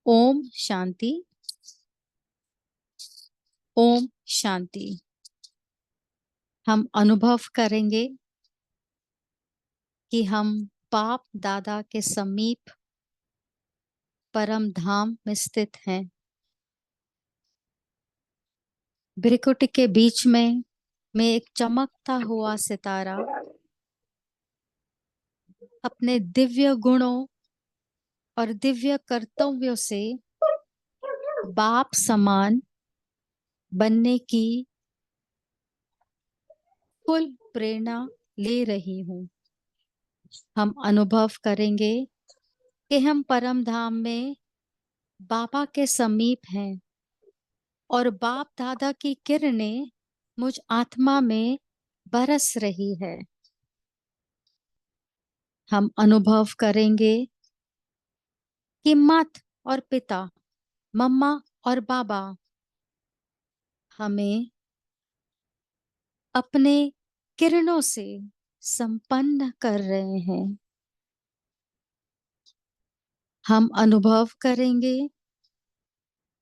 ओम शांति। ओम शांति। हम अनुभव करेंगे कि हम बाप दादा के समीप परम धाम में स्थित हैं। भृकुटी के बीच में मैं एक चमकता हुआ सितारा अपने दिव्य गुणों और दिव्य कर्तव्यों से बाप समान बनने की फुल प्रेरणा ले रही हूँ। हम अनुभव करेंगे कि हम परम धाम में बाबा के समीप हैं और बाप दादा की किरणें मुझ आत्मा में बरस रही है। हम अनुभव करेंगे कि मात और पिता, मम्मा और बाबा हमें अपने किरणों से संपन्न कर रहे हैं। हम अनुभव करेंगे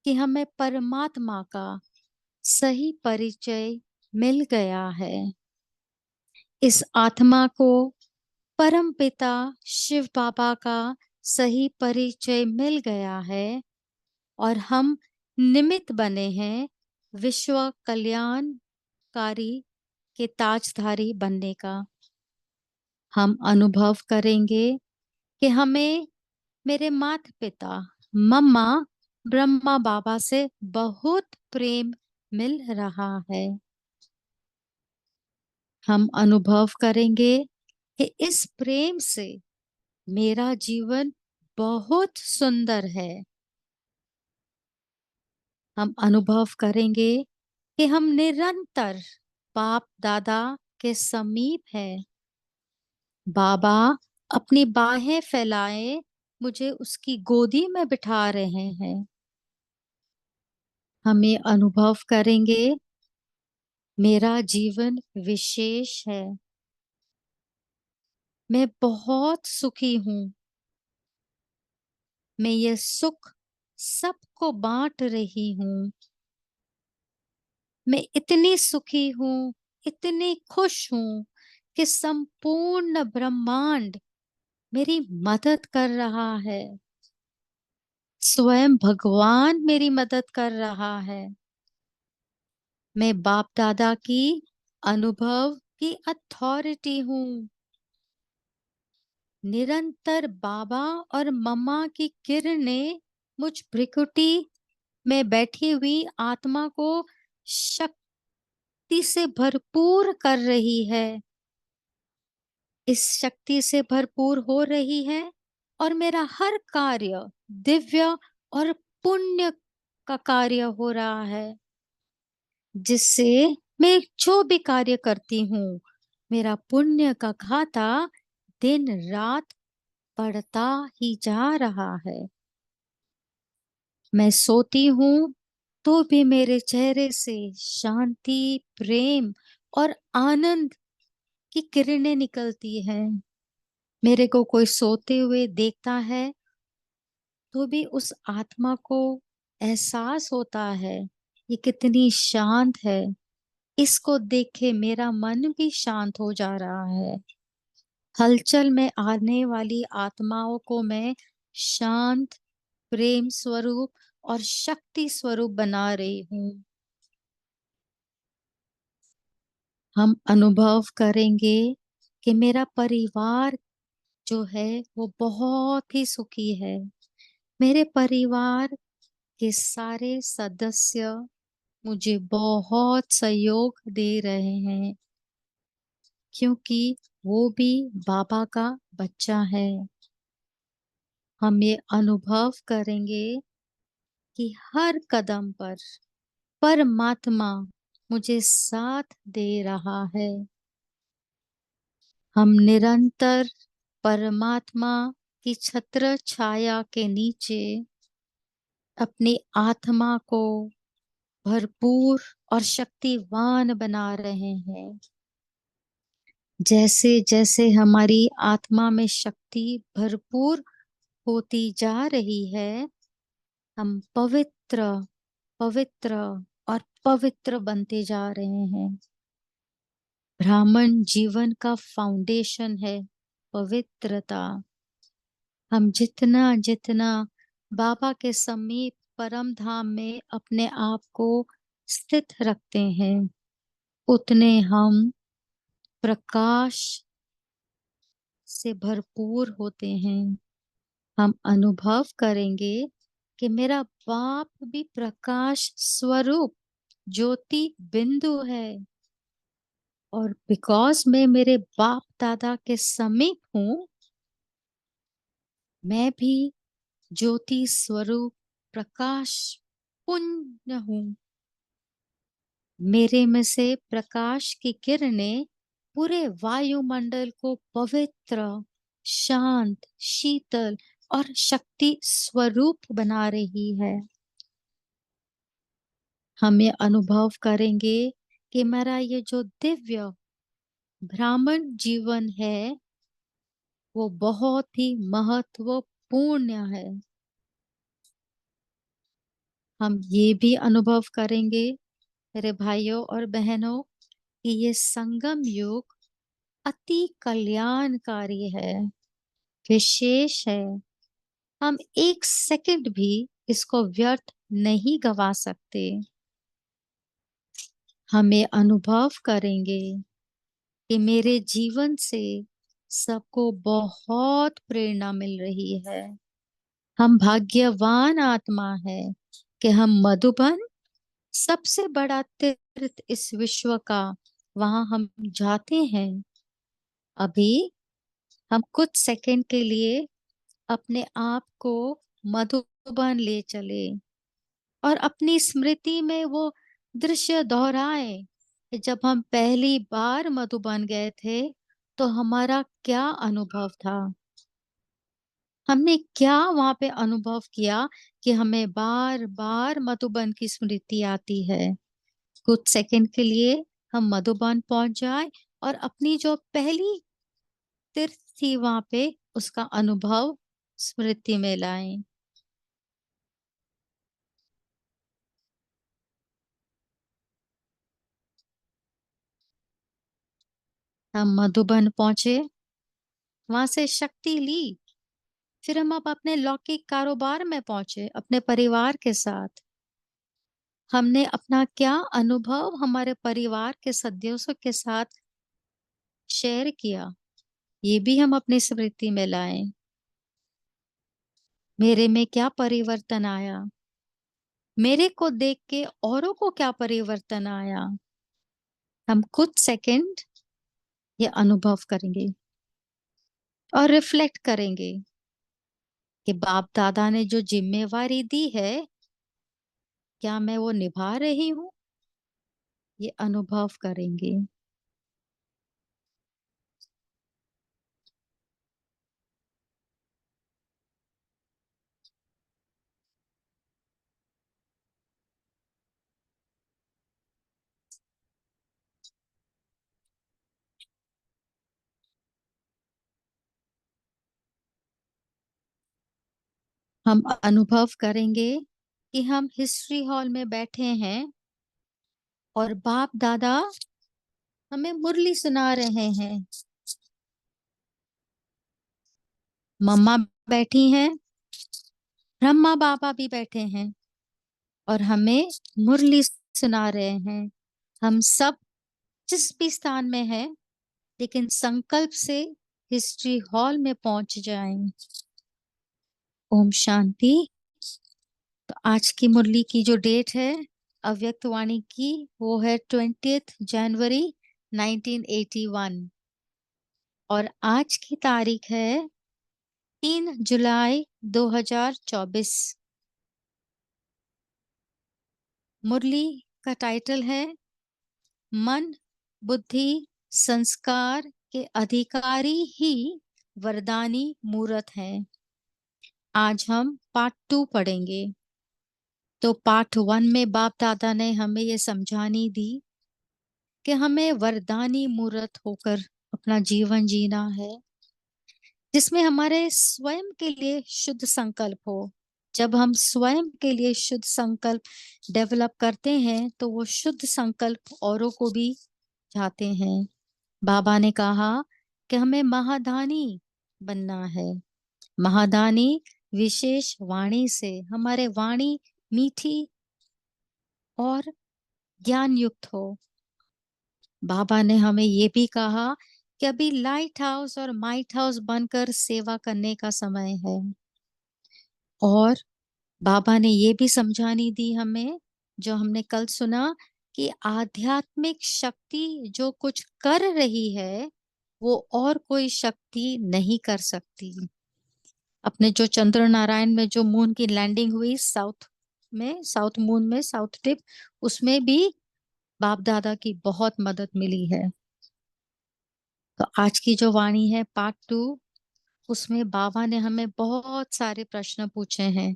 कि हमें परमात्मा का सही परिचय मिल गया है। इस आत्मा को परम पिता शिव बाबा का सही परिचय मिल गया है और हम निमित्त बने हैं विश्व कल्याणकारी के ताजधारी बनने का। हम अनुभव करेंगे कि हमें मेरे माता पिता, मम्मा, ब्रह्मा बाबा से बहुत प्रेम मिल रहा है। हम अनुभव करेंगे कि इस प्रेम से मेरा जीवन बहुत सुंदर है। हम अनुभव करेंगे कि हम निरंतर बाप दादा के समीप हैं। बाबा अपनी बाहें फैलाए मुझे उसकी गोदी में बिठा रहे हैं। हम ये अनुभव करेंगे मेरा जीवन विशेष है। मैं बहुत सुखी हूँ। मैं ये सुख सबको बांट रही हूँ। मैं इतनी सुखी हूँ, इतनी खुश हूँ कि संपूर्ण ब्रह्मांड मेरी मदद कर रहा है। स्वयं भगवान मेरी मदद कर रहा है। मैं बाप दादा की अनुभव की अथॉरिटी हूँ। निरंतर बाबा और मम्मा की किरणें मुझ भृकुटी में बैठी हुई आत्मा को शक्ति से भरपूर कर रही है। इस शक्ति से भरपूर हो रही है और मेरा हर कार्य दिव्य और पुण्य का कार्य हो रहा है, जिससे मैं जो भी कार्य करती हूँ मेरा पुण्य का खाता दिन रात बढ़ता ही जा रहा है। मैं सोती हूँ तो भी मेरे चेहरे से शांति, प्रेम और आनंद की किरणें निकलती हैं। मेरे को कोई सोते हुए देखता है तो भी उस आत्मा को एहसास होता है ये कितनी शांत है। इसको देख के मेरा मन भी शांत हो जा रहा है। हलचल में आने वाली आत्माओं को मैं शांत, प्रेम स्वरूप और शक्ति स्वरूप बना रही हूँ। हम अनुभव करेंगे कि मेरा परिवार जो है वो बहुत ही सुखी है। मेरे परिवार के सारे सदस्य मुझे बहुत सहयोग दे रहे हैं, क्योंकि वो भी बाबा का बच्चा है। हम ये अनुभव करेंगे कि हर कदम पर परमात्मा मुझे साथ दे रहा है। हम निरंतर परमात्मा की छत्र छाया के नीचे अपनी आत्मा को भरपूर और शक्तिवान बना रहे हैं। जैसे जैसे हमारी आत्मा में शक्ति भरपूर होती जा रही है, हम पवित्र पवित्र और पवित्र बनते जा रहे हैं। ब्राह्मण जीवन का फाउंडेशन है पवित्रता। हम जितना जितना बाबा के समीप परम धाम में अपने आप को स्थित रखते हैं, उतने हम प्रकाश से भरपूर होते हैं। हम अनुभव करेंगे कि मेरा बाप भी प्रकाश स्वरूप ज्योति बिंदु है, और बिकॉज मैं मेरे बाप दादा के समीप हूँ, मैं भी ज्योति स्वरूप प्रकाश पुंज हूँ। मेरे में से प्रकाश की किरणें पूरे वायुमंडल को पवित्र, शांत, शीतल और शक्ति स्वरूप बना रही है। हम ये अनुभव करेंगे कि मेरा ये जो दिव्य ब्राह्मण जीवन है वो बहुत ही महत्वपूर्ण है। हम ये भी अनुभव करेंगे मेरे भाइयों और बहनों कि ये संगम युग अति कल्याणकारी है, विशेष है। हम एक सेकंड भी इसको व्यर्थ नहीं गवा सकते। हम ये अनुभव करेंगे कि मेरे जीवन से सबको बहुत प्रेरणा मिल रही है। हम भाग्यवान आत्मा है कि हम मधुबन, सबसे बड़ा तीर्थ इस विश्व का, वहां हम जाते हैं। अभी हम कुछ सेकंड के लिए अपने आप को मधुबन ले चले और अपनी स्मृति में वो दृश्य दोहराए कि जब हम पहली बार मधुबन गए थे तो हमारा क्या अनुभव था। हमने क्या वहां पे अनुभव किया कि हमें बार बार मधुबन की स्मृति आती है। कुछ सेकंड के लिए हम मधुबन पहुंच जाए और अपनी जो पहली तीर्थ थी वहां पे उसका अनुभव स्मृति में लाएं। हम मधुबन पहुंचे, वहां से शक्ति ली, फिर हम अब अपने लौकिक कारोबार में पहुंचे अपने परिवार के साथ। हमने अपना क्या अनुभव हमारे परिवार के सदस्यों के साथ शेयर किया, ये भी हम अपनी स्मृति में लाएं। मेरे में क्या परिवर्तन आया, मेरे को देख के औरों को क्या परिवर्तन आया। हम कुछ सेकंड ये अनुभव करेंगे और रिफ्लेक्ट करेंगे कि बाप दादा ने जो जिम्मेवारी दी है क्या मैं वो निभा रही हूँ। ये अनुभव करेंगे। हम अनुभव करेंगे कि हम हिस्ट्री हॉल में बैठे हैं और बाप दादा हमें मुरली सुना रहे हैं। मम्मा बैठी हैं, ब्रह्मा बाबा भी बैठे हैं और हमें मुरली सुना रहे हैं। हम सब जिस भी स्थान में हैं, लेकिन संकल्प से हिस्ट्री हॉल में पहुंच जाएं। ओम शांति। तो आज की मुरली की जो डेट है अव्यक्त वाणी की, वो है 20 जनवरी 1981 और आज की तारीख है 3 जुलाई 2024। मुरली का टाइटल है मन, बुद्धि, संस्कार के अधिकारी ही वरदानी मूर्त हैं। आज हम पार्ट 2 पढ़ेंगे। तो पार्ट 1 में बाप दादा ने हमें ये समझानी दी कि हमें वरदानी मूर्त होकर अपना जीवन जीना है, जिसमें हमारे स्वयं के लिए शुद्ध संकल्प हो, जब हम स्वयं के लिए शुद्ध संकल्प डेवलप करते हैं तो वो शुद्ध संकल्प औरों को भी चाहते हैं। बाबा ने कहा कि हमें महादानी बनना है। महादानी विशेष वाणी से, हमारे वाणी मीठी और ज्ञान युक्त हो। बाबा ने हमें ये भी कहा कि अभी लाइट हाउस और माइट हाउस बनकर सेवा करने का समय है। और बाबा ने ये भी समझानी दी हमें, जो हमने कल सुना, कि आध्यात्मिक शक्ति जो कुछ कर रही है वो और कोई शक्ति नहीं कर सकती। अपने जो चंद्र नारायण में जो मून की लैंडिंग हुई साउथ मून में, साउथ टिप, उसमें भी बाप दादा की बहुत मदद मिली है। तो आज की जो वाणी है पार्ट 2, उसमें बाबा ने हमें बहुत सारे प्रश्न पूछे हैं।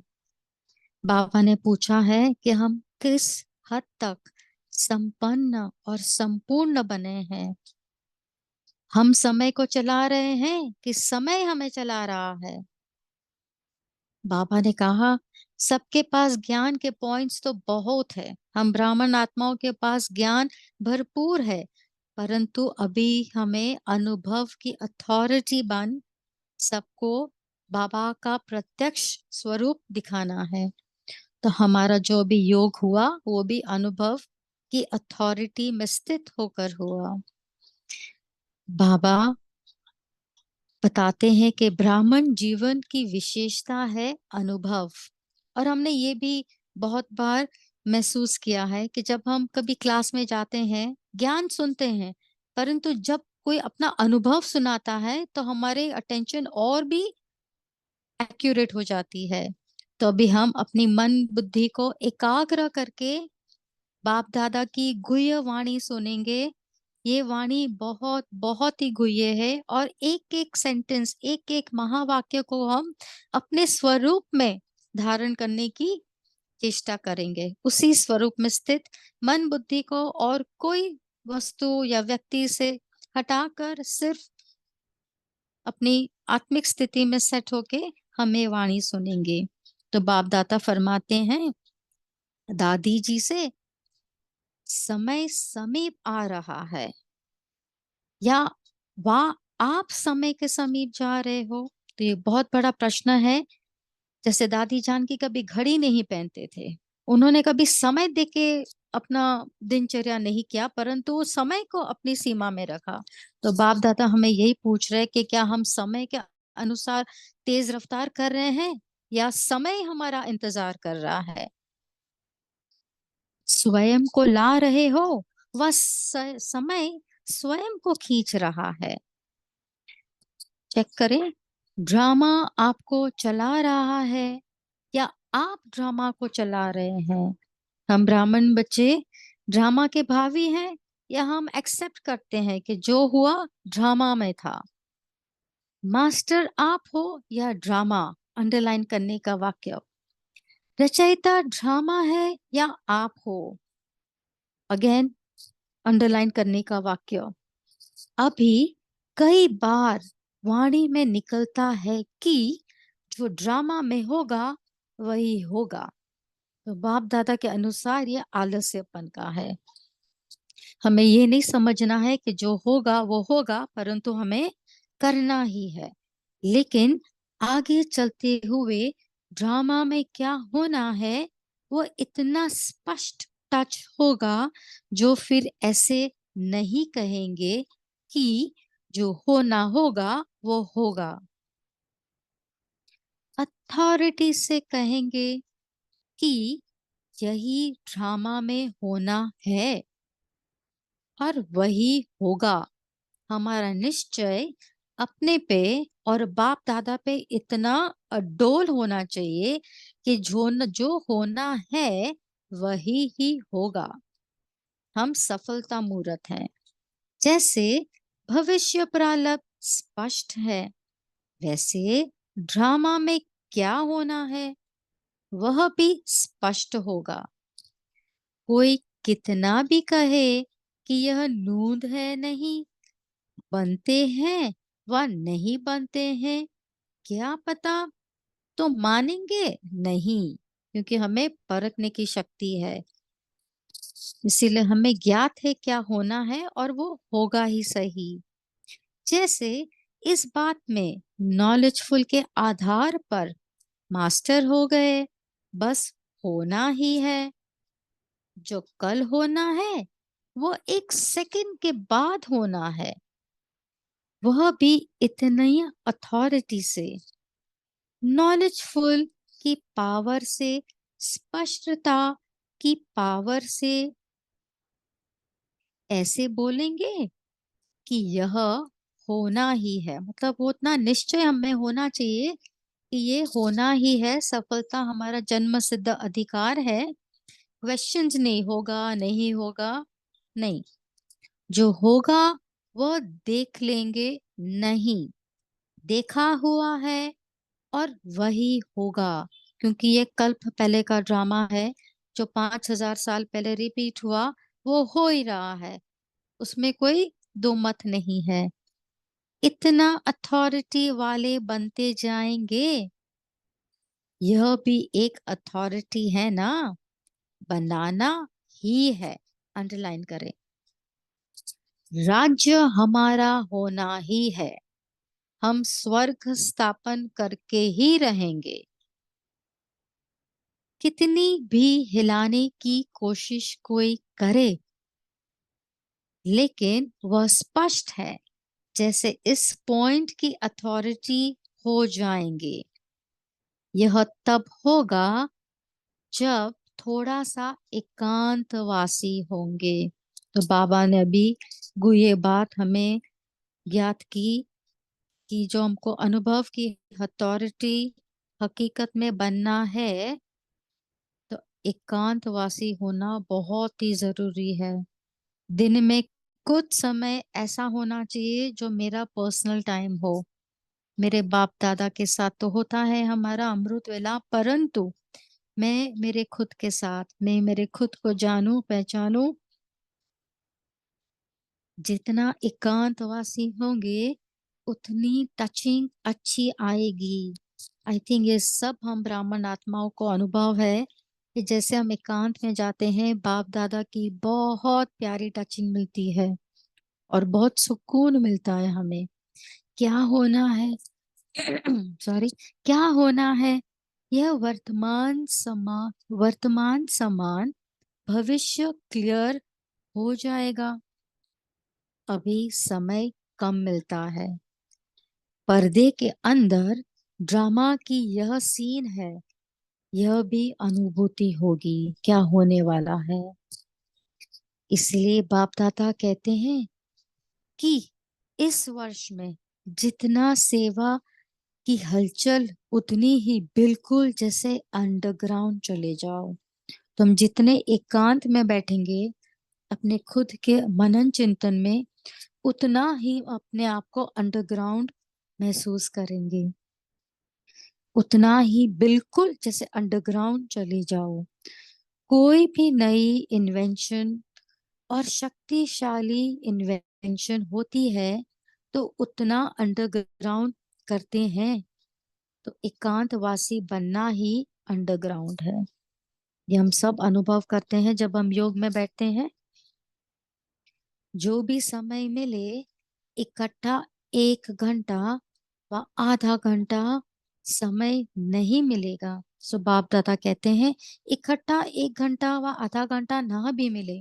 बाबा ने पूछा है कि हम किस हद तक संपन्न और संपूर्ण बने हैं। हम समय को चला रहे हैं कि समय हमें चला रहा है। बाबा ने कहा सबके पास ज्ञान के पॉइंट्स तो बहुत है, हम ब्राह्मण आत्माओं के पास ज्ञान भरपूर है, परंतु अभी हमें अनुभव की अथॉरिटी बन सबको बाबा का प्रत्यक्ष स्वरूप दिखाना है। तो हमारा जो भी योग हुआ वो भी अनुभव की अथॉरिटी में स्थित होकर हुआ। बाबा बताते हैं कि ब्राह्मण जीवन की विशेषता है अनुभव। और हमने ये भी बहुत बार महसूस किया है कि जब हम कभी क्लास में जाते हैं, ज्ञान सुनते हैं, परंतु जब कोई अपना अनुभव सुनाता है तो हमारे अटेंशन और भी एक्यूरेट हो जाती है। तो अभी हम अपनी मन बुद्धि को एकाग्र करके बाप दादा की गुह्य वाणी सुनेंगे। ये वाणी बहुत बहुत ही गुह्य है और एक एक सेंटेंस, एक एक महावाक्य को हम अपने स्वरूप में धारण करने की चेष्टा करेंगे। उसी स्वरूप में स्थित मन बुद्धि को और कोई वस्तु या व्यक्ति से हटाकर सिर्फ अपनी आत्मिक स्थिति में सेट होके हम ये वाणी सुनेंगे। तो बाप दाता फरमाते हैं दादी जी से, समय समीप आ रहा है, या वाह आप समय के समीप जा रहे हो। तो ये बहुत बड़ा प्रश्न है। जैसे दादी जान की कभी घड़ी नहीं पहनते थे, उन्होंने कभी समय देके अपना दिनचर्या नहीं किया, परंतु वो समय को अपनी सीमा में रखा। तो बाप दादा हमें यही पूछ रहे कि क्या हम समय के अनुसार तेज रफ्तार कर रहे हैं या समय हमारा इंतजार कर रहा है। स्वयं को ला रहे हो, वह समय स्वयं को खींच रहा है। चेक करें, ड्रामा आपको चला रहा है या आप ड्रामा को चला रहे हैं। हम ब्राह्मण बच्चे ड्रामा के भावी हैं या हम एक्सेप्ट करते हैं कि जो हुआ ड्रामा में था। मास्टर आप हो या ड्रामा, अंडरलाइन करने का वाक्य। रचयिता ड्रामा है या आप हो, अगेन अंडरलाइन करने का वाक्य। अभी कई बार वाणी में निकलता है कि जो ड्रामा में होगा वही होगा। तो बाप दादा के अनुसार ये आलस्यपन का है। हमें ये नहीं समझना है कि जो होगा वो होगा, परंतु हमें करना ही है। लेकिन आगे चलते हुए ड्रामा में क्या होना है वो इतना स्पष्ट टच होगा, जो फिर ऐसे नहीं कहेंगे कि जो होना होगा वो होगा। अथॉरिटी से कहेंगे कि यही ड्रामा में होना है और वही होगा। हमारा निश्चय अपने पे और बाप दादा पे इतना अडोल होना चाहिए कि जो होना है वही ही होगा। हम सफलता मूर्त हैं। जैसे भविष्य प्रारब्ध स्पष्ट है, वैसे ड्रामा में क्या होना है वह भी स्पष्ट होगा। कोई कितना भी कहे कि यह नूंद है, नहीं बनते हैं व नहीं बनते हैं क्या पता, तो मानेंगे नहीं, क्योंकि हमें परखने की शक्ति है। इसीलिए हमें ज्ञात है क्या होना है और वो होगा ही सही। जैसे इस बात में नॉलेजफुल के आधार पर मास्टर हो गए, बस होना ही है। जो कल होना है वो एक सेकंड के बाद होना है, वह भी इतनी अथॉरिटी से, नॉलेजफुल की पावर से, स्पष्टता की पावर से। ऐसे बोलेंगे कि यह होना ही है, मतलब वो उतना निश्चय हमें होना चाहिए कि ये होना ही है। सफलता हमारा जन्म सिद्ध अधिकार है। क्वेश्चंस नहीं, होगा नहीं होगा नहीं, जो होगा वो देख लेंगे। नहीं, देखा हुआ है और वही होगा, क्योंकि ये कल्प पहले का ड्रामा है जो 5,000 साल पहले रिपीट हुआ, वो हो ही रहा है। उसमें कोई दो मत नहीं है। इतना अथॉरिटी वाले बनते जाएंगे। यह भी एक अथॉरिटी है ना, बनाना ही है। अंडरलाइन करें, राज्य हमारा होना ही है। हम स्वर्ग स्थापन करके ही रहेंगे। कितनी भी हिलाने की कोशिश कोई करे, लेकिन वह स्पष्ट है। जैसे इस पॉइंट की अथॉरिटी हो जाएंगे। यह तब होगा जब थोड़ा सा एकांतवासी होंगे। तो बाबा ने अभी ये बात हमें ज्ञात की कि जो हमको अनुभव की अथॉरिटी हकीकत में बनना है, तो एकांतवासी होना बहुत ही जरूरी है। दिन में कुछ समय ऐसा होना चाहिए जो मेरा पर्सनल टाइम हो। मेरे बाप दादा के साथ तो होता है हमारा अमृत वेला, परंतु मैं मेरे खुद के साथ, मैं मेरे खुद को जानूं पहचानूं। जितना एकांतवासी होंगे उतनी टचिंग अच्छी आएगी। आई थिंक ये सब हम ब्राह्मण आत्माओं को अनुभव है कि जैसे हम एकांत में जाते हैं, बाप दादा की बहुत प्यारी टचिंग मिलती है और बहुत सुकून मिलता है हमें। क्या होना है सॉरी, क्या होना है? यह वर्तमान समान भविष्य क्लियर हो जाएगा। अभी समय कम मिलता है। पर्दे के अंदर ड्रामा की यह सीन है, यह भी अनुभूति होगी क्या होने वाला है। इसलिए बाप दादा कहते हैं कि इस वर्ष में जितना सेवा की हलचल, उतनी ही बिल्कुल जैसे अंडरग्राउंड चले जाओ। तुम जितने एकांत में बैठेंगे अपने खुद के मनन चिंतन में, उतना ही अपने आप को अंडरग्राउंड महसूस करेंगे। उतना ही बिल्कुल जैसे अंडरग्राउंड चले जाओ। कोई भी नई इन्वेंशन और शक्तिशाली इन्वेंशन होती है तो उतना अंडरग्राउंड करते हैं। तो एकांतवासी बनना ही अंडरग्राउंड है। ये हम सब अनुभव करते हैं जब हम योग में बैठते हैं। जो भी समय मिले, इकट्ठा 1 घंटा व आधा घंटा समय नहीं मिलेगा। सो बाप दादा कहते हैं इकट्ठा 1 घंटा व आधा घंटा ना भी मिले,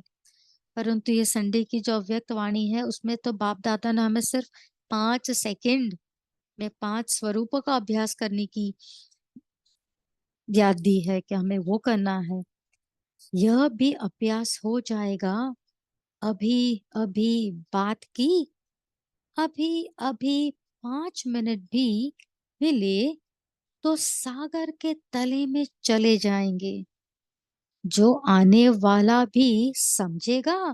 परंतु ये संडे की जो अव्यक्त वाणी है उसमें तो बाप दादा ने हमें सिर्फ 5 सेकंड में 5 स्वरूपों का अभ्यास करने की याद दी है कि हमें वो करना है। यह भी अभ्यास हो जाएगा। अभी अभी बात की, अभी अभी 5 मिनट भी मिले तो सागर के तले में चले जाएंगे। जो आने वाला भी समझेगा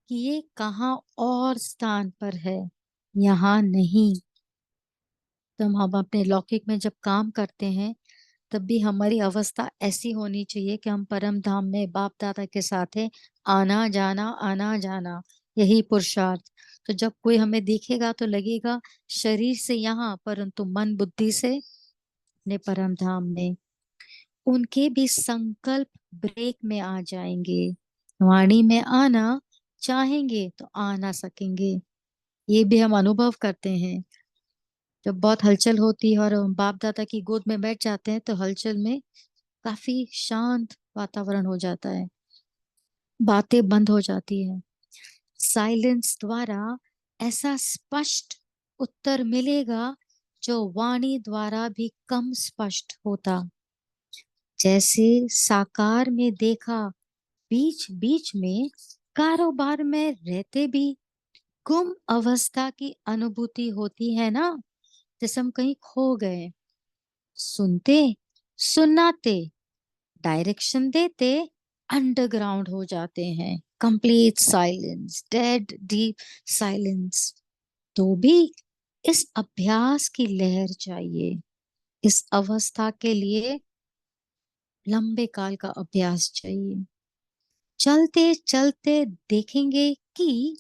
कि ये कहाँ और स्थान पर है, यहाँ नहीं। तो हम अपने लौकिक में जब काम करते हैं तब भी हमारी अवस्था ऐसी होनी चाहिए कि हम परम धाम में बाप दादा के साथ है, आना जाना आना जाना, यही पुरुषार्थ। तो जब कोई हमें देखेगा तो लगेगा शरीर से यहाँ, परंतु मन बुद्धि से अपने परम धाम में, उनके भी संकल्प ब्रेक में आ जाएंगे। वाणी में आना चाहेंगे तो आ ना सकेंगे। ये भी हम अनुभव करते हैं। जब बहुत हलचल होती है और बाप दादा की गोद में बैठ जाते हैं तो हलचल में काफी शांत वातावरण हो जाता है, बातें बंद हो जाती है। साइलेंस द्वारा ऐसा स्पष्ट उत्तर मिलेगा जो वाणी द्वारा भी कम स्पष्ट होता। जैसे साकार में देखा, बीच बीच में कारोबार में रहते भी गुम अवस्था की अनुभूति होती है ना। जैसे हम कहीं खो गए, सुनते सुनाते डायरेक्शन देते अंडरग्राउंड हो जाते हैं। Complete silence, dead deep silence. तो भी इस अभ्यास की लहर चाहिए। इस अवस्था के लिए लंबे काल का अभ्यास चाहिए। चलते चलते देखेंगे कि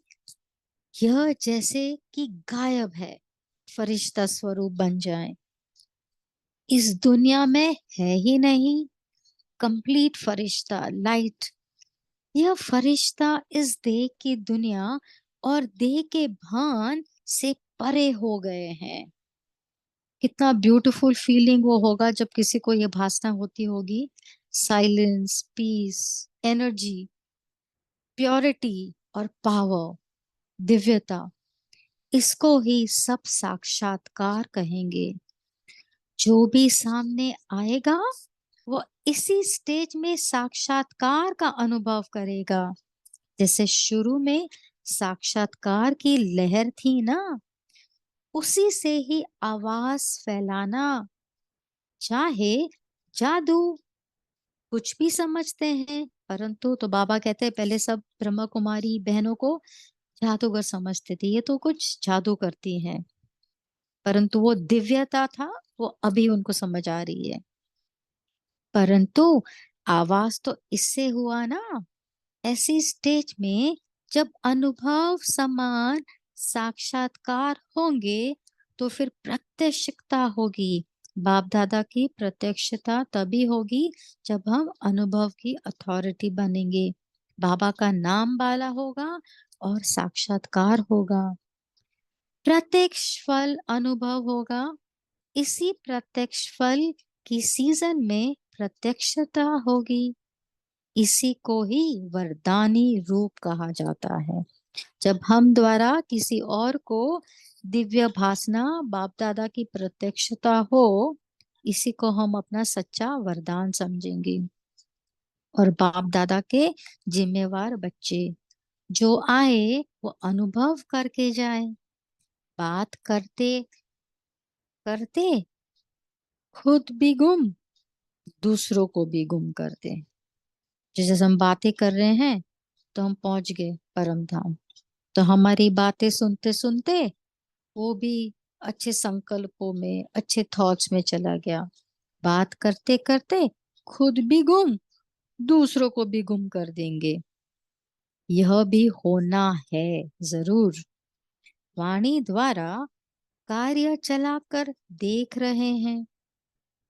यह जैसे कि गायब है, फरिश्ता स्वरूप बन जाए। इस दुनिया में है ही नहीं। कंप्लीट फरिश्ता लाइट। यह फरिश्ता इस देह की दुनिया और देह के भान से परे हो गए हैं। कितना ब्यूटीफुल फीलिंग वो होगा जब किसी को ये भासना होती होगी। साइलेंस, पीस, एनर्जी, प्योरिटी और पावर, दिव्यता, इसको ही सब साक्षात्कार कहेंगे। जो भी सामने आएगा वो इसी स्टेज में साक्षात्कार का अनुभव करेगा। जैसे शुरू में साक्षात्कार की लहर थी ना, उसी से ही आवाज फैलाना। चाहे जादू कुछ भी समझते हैं, परंतु तो बाबा कहते हैं पहले सब ब्रह्मा कुमारी बहनों को जादूगर समझते थे, ये तो कुछ जादू करती हैं। परंतु वो दिव्यता था, वो अभी उनको समझ आ रही है। परंतु आवाज तो इससे हुआ ना। ऐसी स्टेज में जब अनुभव समान साक्षात्कार होंगे तो फिर प्रत्यक्षता होगी। बाप दादा की प्रत्यक्षता तभी होगी जब हम अनुभव की अथॉरिटी बनेंगे। बाबा का नाम वाला होगा और साक्षात्कार होगा। प्रत्यक्ष फल अनुभव होगा। इसी प्रत्यक्ष फल की सीजन में प्रत्यक्षता होगी। इसी को ही वरदानी रूप कहा जाता है। जब हम द्वारा किसी और को दिव्य भासना बाप दादा की प्रत्यक्षता हो, इसी को हम अपना सच्चा वरदान समझेंगे। और बाप दादा के जिम्मेवार बच्चे जो आए वो अनुभव करके जाए। बात करते करते खुद भी गुम, दूसरों को भी गुम करते। जैसे हम बातें कर रहे हैं तो हम पहुंच गए परम धाम, तो हमारी बातें सुनते सुनते वो भी अच्छे संकल्पों में, अच्छे थॉट्स में चला गया। बात करते करते खुद भी गुम, दूसरों को भी गुम कर देंगे। यह भी होना है जरूर। वाणी द्वारा कार्य चलाकर देख रहे हैं,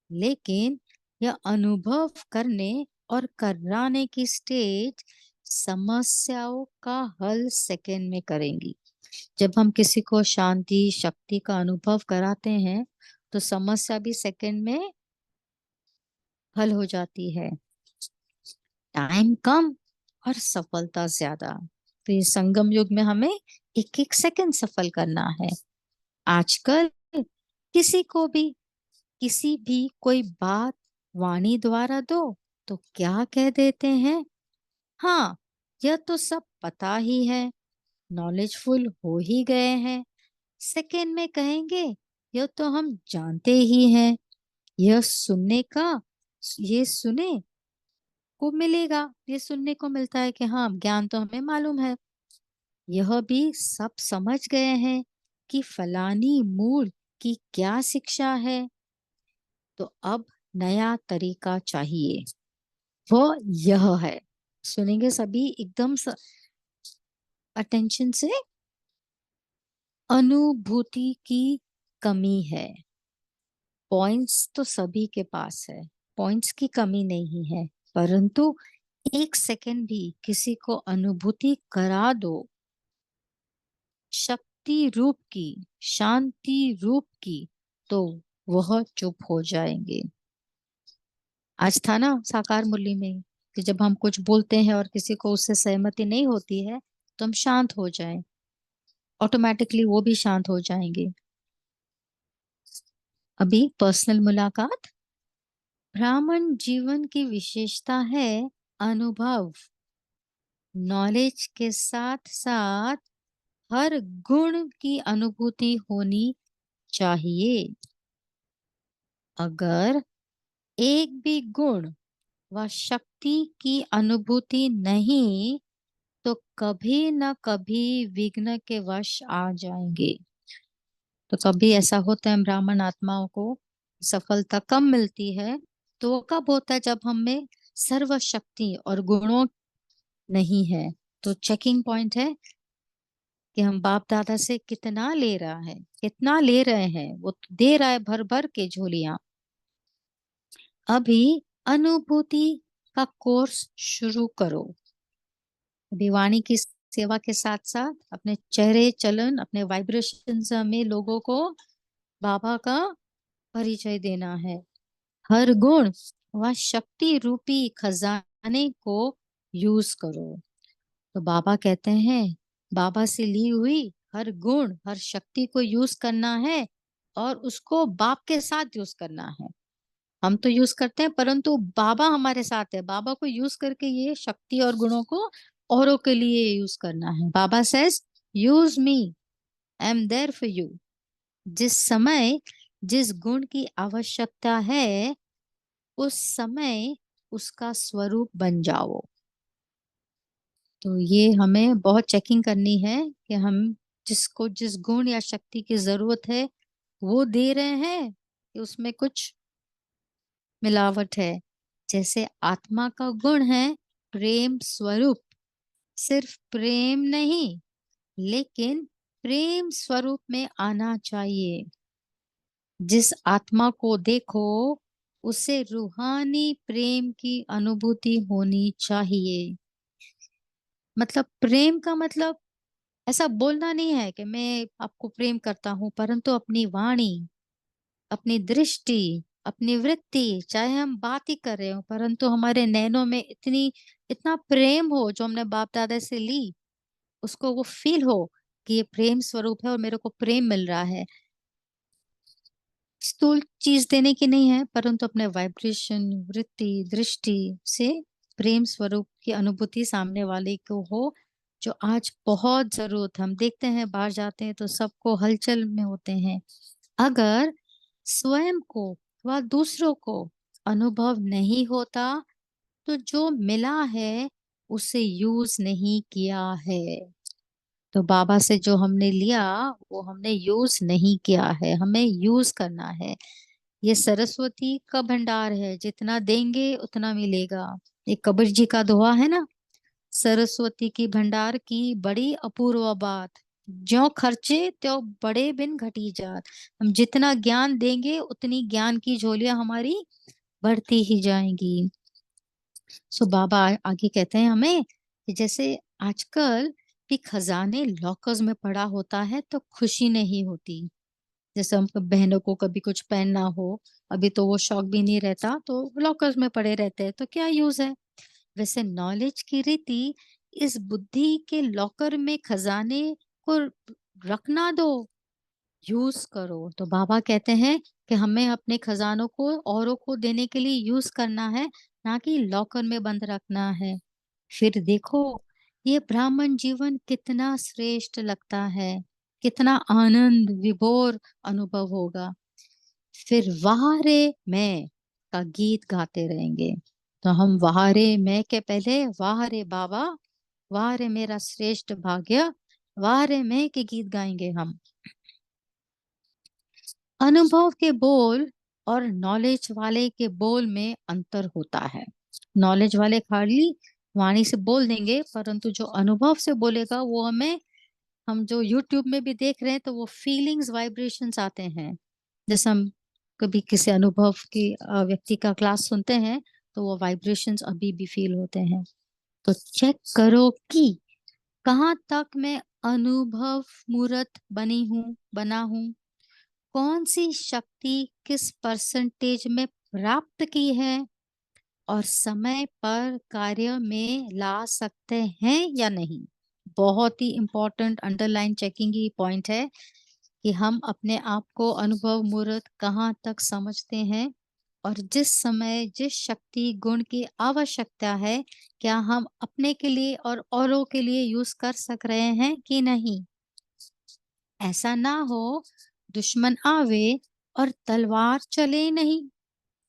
लेकिन यह अनुभव करने और कराने की स्टेज समस्याओं का हल सेकंड में करेंगी। जब हम किसी को शांति शक्ति का अनुभव कराते हैं तो समस्या भी सेकंड में हल हो जाती है। टाइम कम और सफलता ज्यादा। तो ये संगम युग में हमें एक एक सेकंड सफल करना है। आजकल किसी को भी किसी भी कोई बात वाणी द्वारा दो तो क्या कह देते हैं, हाँ यह तो सब पता ही है, नॉलेजफुल हो ही गए हैं। सेकंड में कहेंगे यह तो हम जानते ही हैं। यह सुनने का, ये सुने को मिलेगा, ये सुनने को मिलता है कि हाँ ज्ञान तो हमें मालूम है। यह भी सब समझ गए हैं कि फलानी मूल की क्या शिक्षा है। तो अब नया तरीका चाहिए, वो यह है। सुनेंगे सभी एकदम अटेंशन से। अनुभूति की कमी है। पॉइंट्स तो सभी के पास है, पॉइंट्स की कमी नहीं है, परंतु एक सेकंड भी किसी को अनुभूति करा दो शक्ति रूप की, शांति रूप की, तो वह चुप हो जाएंगे। आज था ना साकार मुरली में कि जब हम कुछ बोलते हैं और किसी को उससे सहमति नहीं होती है तो हम शांत हो जाएं, ऑटोमेटिकली वो भी शांत हो जाएंगे। अभी पर्सनल मुलाकात। ब्राह्मण जीवन की विशेषता है अनुभव, नॉलेज के साथ साथ हर गुण की अनुभूति होनी चाहिए। अगर एक भी गुण व शक्ति की अनुभूति नहीं तो कभी न कभी विघ्न के वश आ जाएंगे। तो कभी ऐसा होता है ब्राह्मण आत्माओं को सफलता कम मिलती है, तो वो कब होता है जब हम में सर्व शक्ति और गुणों नहीं है। तो चेकिंग पॉइंट है कि हम बाप दादा से कितना ले रहा है, कितना ले रहे हैं, वो तो दे रहा है भर भर के झोलियां। अभी अनुभूति का कोर्स शुरू करो। अभी वाणी की सेवा के साथ साथ अपने चेहरे चलन, अपने वाइब्रेशन में लोगों को बाबा का परिचय देना है। हर गुण व शक्ति रूपी खजाने को यूज करो। तो बाबा कहते हैं बाबा से ली हुई हर गुण हर शक्ति को यूज करना है और उसको बाप के साथ यूज करना है। हम तो यूज करते हैं परंतु बाबा हमारे साथ है, बाबा को यूज करके ये शक्ति और गुणों को औरों के लिए यूज करना है। बाबा says use me, I am there for you. जिस समय जिस गुण की आवश्यकता है उस समय उसका स्वरूप बन जाओ। तो ये हमें बहुत चेकिंग करनी है कि हम जिसको जिस गुण या शक्ति की जरूरत है वो दे रहे हैं कि उसमें कुछ मिलावट है। जैसे आत्मा का गुण है प्रेम स्वरूप, सिर्फ प्रेम नहीं लेकिन प्रेम स्वरूप में आना चाहिए। जिस आत्मा को देखो उसे रूहानी प्रेम की अनुभूति होनी चाहिए। मतलब प्रेम का मतलब ऐसा बोलना नहीं है कि मैं आपको प्रेम करता हूं, परंतु अपनी वाणी, अपनी दृष्टि, अपनी वृत्ति, चाहे हम बात ही कर रहे हो परंतु हमारे नैनों में इतनी इतना प्रेम हो जो हमने बाप दादा से ली, उसको वो फील हो कि ये प्रेम स्वरूप है और मेरे को प्रेम मिल रहा है। स्थूल चीज देने की नहीं है परंतु अपने वाइब्रेशन, वृत्ति, दृष्टि से प्रेम स्वरूप की अनुभूति सामने वाले को हो, जो आज बहुत जरूरत। हम देखते हैं बाहर जाते हैं तो सबको हलचल में होते हैं। अगर स्वयं को व दूसरों को अनुभव नहीं होता तो जो मिला है उसे यूज नहीं किया है। तो बाबा से जो हमने लिया वो हमने यूज नहीं किया है, हमें यूज करना है। ये सरस्वती का भंडार है, जितना देंगे उतना मिलेगा। ये कबीर जी का दोहा है ना, सरस्वती की भंडार की बड़ी अपूर्व बात, ज्यों खर्चे त्यों बड़े बिन घटी जात। हम जितना ज्ञान देंगे उतनी ज्ञान की झोलियां हमारी बढ़ती ही जाएंगी। सो बाबा आगे कहते हैं हमें कि जैसे आजकल भी खजाने लॉकर्स में पड़ा होता है तो खुशी नहीं होती। जैसे हम बहनों को कभी कुछ पहनना हो, अभी तो वो शौक भी नहीं रहता तो लॉकर्स में पड़े रहते हैं, तो क्या यूज है। वैसे नॉलेज की रीति इस बुद्धि के लॉकर में खजाने को रखना दो, यूज करो। तो बाबा कहते हैं कि हमें अपने खजानों को औरों को देने के लिए यूज करना है, ना कि लॉकर में बंद रखना है। फिर देखो ये ब्राह्मण जीवन कितना श्रेष्ठ लगता है, कितना आनंद विभोर अनुभव होगा। फिर वाह रे मैं का गीत गाते रहेंगे। तो हम वाह रे मैं के पहले वाह रे बाबा, वाह रे मेरा श्रेष्ठ भाग्य, वाह रे मैं के गीत गाएंगे हम। अनुभव के बोल और नॉलेज वाले के बोल में अंतर होता है। नॉलेज वाले खाली वाणी से बोल देंगे परंतु जो अनुभव से बोलेगा वो हमें, हम जो यूट्यूब में भी देख रहे हैं तो वो फीलिंग्स वाइब्रेशंस आते हैं। जैसे हम कभी किसी अनुभव की व्यक्ति का क्लास सुनते हैं तो वो वाइब्रेशंस अभी भी फील होते हैं। तो चेक करो कि कहाँ तक मैं अनुभव मूर्त बना हूं, कौन सी शक्ति किस परसेंटेज में प्राप्त की है, और समय पर कार्य में ला सकते हैं या नहीं। बहुत ही इंपॉर्टेंट अंडरलाइन चेकिंग की पॉइंट है कि हम अपने आप को अनुभव मूर्त कहाँ तक समझते हैं, और जिस समय जिस शक्ति गुण की आवश्यकता है, क्या हम अपने के लिए और औरों के लिए यूज कर सक रहे हैं कि नहीं। ऐसा ना हो दुश्मन आवे और तलवार चले नहीं,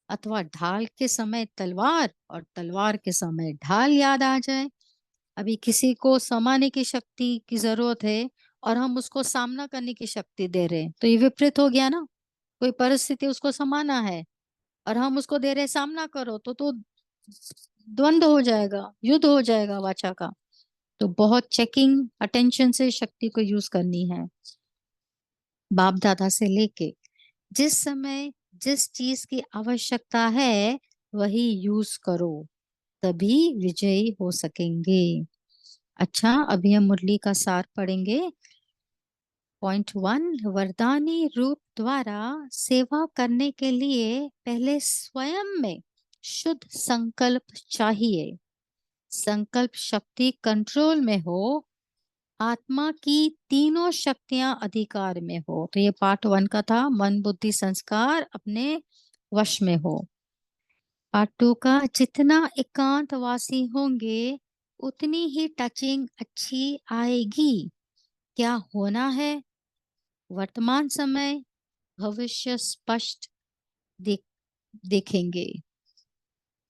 अथवा ढाल के समय तलवार और तलवार के समय ढाल याद आ जाए। अभी किसी को समाने की शक्ति की जरूरत है और हम उसको सामना करने की शक्ति दे रहे हैं, तो ये विपरीत हो गया ना। कोई परिस्थिति उसको समाना है और हम उसको दे रहे हैं सामना करो, तो द्वंद्व हो जाएगा, युद्ध हो जाएगा वाचा का। तो बहुत चेकिंग अटेंशन से शक्ति को यूज करनी है। बाप दादा से लेके जिस समय जिस चीज की आवश्यकता है वही यूज करो, तभी विजयी हो सकेंगे। अच्छा, अभी हम मुरली का सार पढ़ेंगे। पॉइंट 1, वरदानी रूप द्वारा सेवा करने के लिए पहले स्वयं में शुद्ध संकल्प चाहिए। संकल्प शक्ति कंट्रोल में हो, आत्मा की तीनों शक्तियां अधिकार में हो। तो ये पार्ट 1 का था, मन बुद्धि संस्कार अपने वश में हो। पार्ट 2 का, जितना एकांतवासी होंगे उतनी ही टचिंग अच्छी आएगी। क्या होना है, वर्तमान समय भविष्य स्पष्ट देख देखेंगे।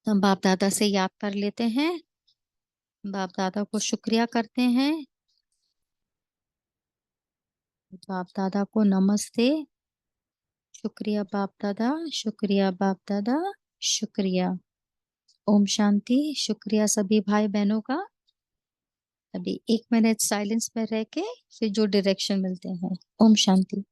तो हम बाप दादा से याद कर लेते हैं, बाप दादा को शुक्रिया करते हैं। बाप दादा को नमस्ते। शुक्रिया बाप दादा, शुक्रिया बाप दादा, शुक्रिया। ओम शांति। शुक्रिया सभी भाई बहनों का। अभी 1 मिनट साइलेंस में रह के फिर जो डायरेक्शन मिलते हैं। Om Shanti.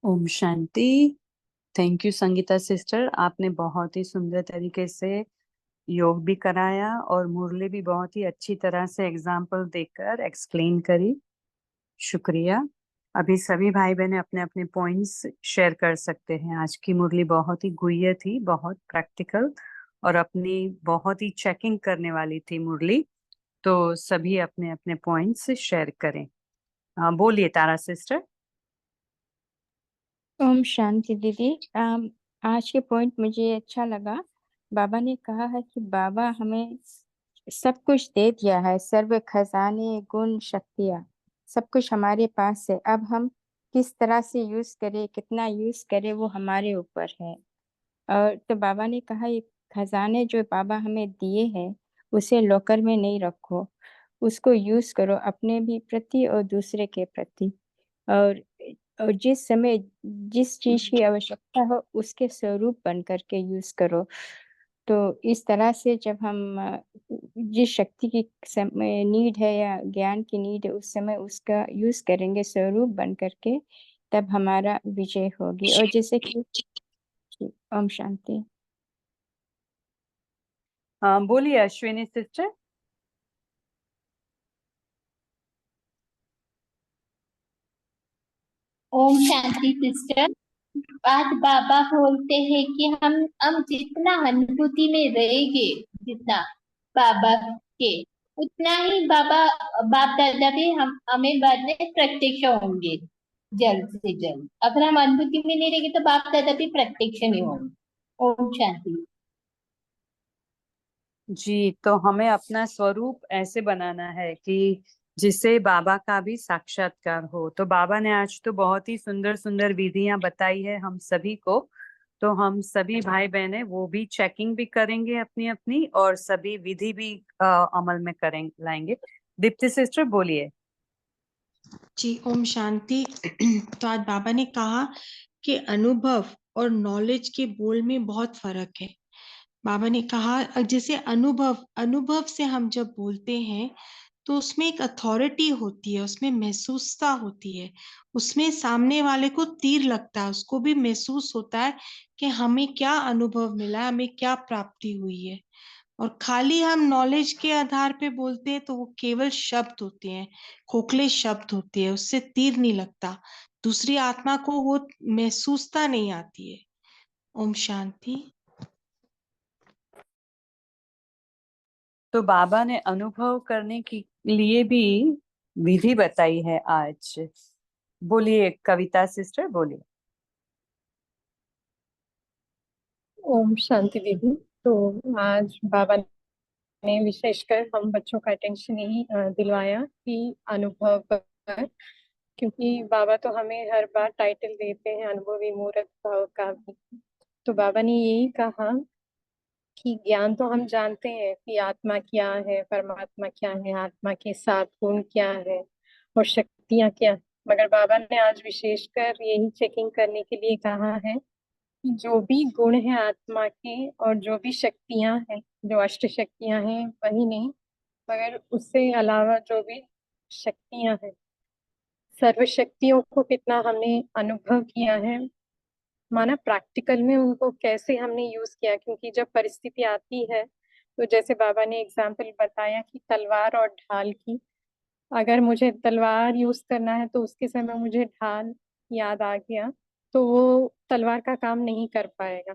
Om Shanti. Thank you Sangeeta sister, आपने बहुत ही सुंदर तरीके से योग भी कराया और मुरली भी बहुत ही अच्छी तरह से एग्जाम्पल देकर एक्सप्लेन करी। शुक्रिया। अभी सभी भाई बहन अपने अपने पॉइंट्स शेयर कर सकते हैं। आज की मुरली बहुत ही गुह्य थी, बहुत प्रैक्टिकल और अपनी बहुत ही चेकिंग करने वाली थी मुरली। तो सभी अपने अपने पॉइंट्स शेयर करें। बोलिए तारा सिस्टर। ओम शांति दीदी। आज के पॉइंट मुझे अच्छा लगा। बाबा ने कहा है कि बाबा हमें सब कुछ दे दिया है, सर्व खजाने गुण शक्तियाँ सब कुछ हमारे पास है। अब हम किस तरह से यूज करें, कितना यूज करें, वो हमारे ऊपर है। और तो बाबा ने कहा ये खजाने जो बाबा हमें दिए हैं उसे लॉकर में नहीं रखो, उसको यूज करो अपने भी प्रति और दूसरे के प्रति। और और जिस समय जिस चीज की आवश्यकता हो उसके स्वरूप बन करके यूज करो। तो इस तरह से जब हम जिस शक्ति की समय नीड है या ज्ञान की नीड है उस समय उसका यूज करेंगे स्वरूप बन करके, तब हमारा विजय होगी। और जैसे कि ओम शांति। बोलिए अश्विनी सिस्टर। ओम शांति सिस्टर। आज बाबा बोलते हैं कि हम जितना अनुभूति में रहेंगे, जितना बाबा के, उतना ही बाबा बाप दादा भी हमें बाद में प्रत्यक्ष होंगे, जल्द से जल्द। अगर हम अनुभूति में नहीं रहेंगे तो बाप दादा भी प्रत्यक्ष नहीं होंगे। ओम शांति। जी, तो हमें अपना स्वरूप ऐसे बनाना है कि जिससे बाबा का भी साक्षात्कार हो। तो बाबा ने आज तो बहुत ही सुंदर सुंदर विधियां बताई है हम सभी को। तो हम सभी भाई बहने वो भी चेकिंग भी करेंगे अपनी अपनी, और सभी विधि भी अमल में करेंगे, लाएंगे। दीप्ति सिस्टर बोलिए। जी, ओम शांति। तो आज बाबा ने कहा कि अनुभव और नॉलेज के बोल में बहुत फर्क है। बाबा ने कहा जैसे अनुभव अनुभव से हम जब बोलते हैं तो उसमें एक अथॉरिटी होती है, उसमें महसूसता होती है, उसमें सामने वाले को तीर लगता है, उसको भी महसूस होता है कि हमें क्या अनुभव मिला, हमें क्या प्राप्ति हुई है। और खाली हम नॉलेज के आधार पे बोलते हैं तो वो केवल शब्द होते हैं, खोखले शब्द होते हैं, उससे तीर नहीं लगता, दूसरी आत्मा को वो महसूसता नहीं आती है। ओम शांति। तो बाबा ने अनुभव करने के लिए भी विधि बताई है आज। बोलिए कविता सिस्टर, बोलिए। ओम शांति दीदी। तो आज बाबा ने विशेषकर हम बच्चों का अटेंशन यही दिलवाया कि अनुभव पर, क्योंकि बाबा तो हमें हर बार टाइटल देते हैं अनुभवी मूर्त भाव का भी। तो बाबा ने यही कहा कि ज्ञान तो हम जानते हैं कि आत्मा क्या है, परमात्मा क्या है, आत्मा के 7 गुण क्या है और शक्तियां क्या है। मगर बाबा ने आज विशेषकर यही चेकिंग करने के लिए कहा है कि जो भी गुण है आत्मा के और जो भी शक्तियां हैं, जो अष्ट शक्तियां हैं वही नहीं, मगर उससे अलावा जो भी शक्तियां हैं, सर्व शक्तियों को कितना हमने अनुभव किया है, माना प्रैक्टिकल में उनको कैसे हमने यूज किया। क्योंकि जब परिस्थिति आती है तो जैसे बाबा ने एग्जाम्पल बताया कि तलवार और ढाल की, अगर मुझे तलवार यूज करना है तो उसके समय मुझे ढाल याद आ गया तो वो तलवार का काम नहीं कर पाएगा।